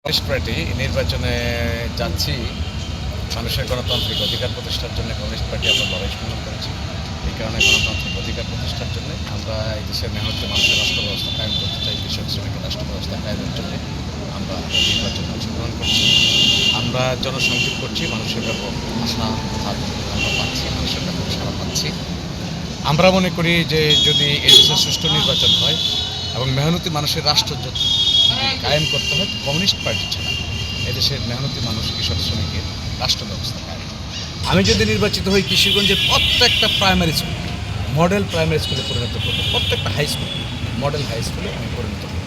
Communist party নির্বাচনে যাচ্ছি মানুষের গণতান্ত্রিক অধিকার প্রতিষ্ঠার জন্য। কমিউনিস্ট পার্টি আমরা লড়াই সংগ্রাম করেছি, এই কারণে গণতান্ত্রিক অধিকার প্রতিষ্ঠার জন্য আমরা এই দেশের মেহনতি মানুষের রাষ্ট্র ব্যবস্থা কায়েম করতে চাই। কৃষক শ্রমিকের রাষ্ট্র ব্যবস্থা কায়েমের জন্য আমরা নির্বাচনে অংশগ্রহণ করছি। আমরা জনসংযোগ করছি, মানুষের ব্যাপক আশা আমরা পাচ্ছি, মানুষের ব্যাপক সাড়া পাচ্ছি। আমরা মনে করি যে যদি এই দেশের সুষ্ঠু নির্বাচন হয় এবং মেহনতি মানুষের রাষ্ট্র যদি কায়েম করতে হয়, কমিউনিস্ট পার্টি ছাড়া এদেশের মেহনতি মানুষ, কৃষক শ্রমিকের রাষ্ট্র ব্যবস্থা কায়েম। আমি যদি নির্বাচিত হই, কিশোরগঞ্জের প্রত্যেকটা প্রাইমারি স্কুল মডেল প্রাইমারি স্কুলে পরিণত করবো, প্রত্যেকটা হাই স্কুল মডেল হাই স্কুলে আমি পরিণত করবো।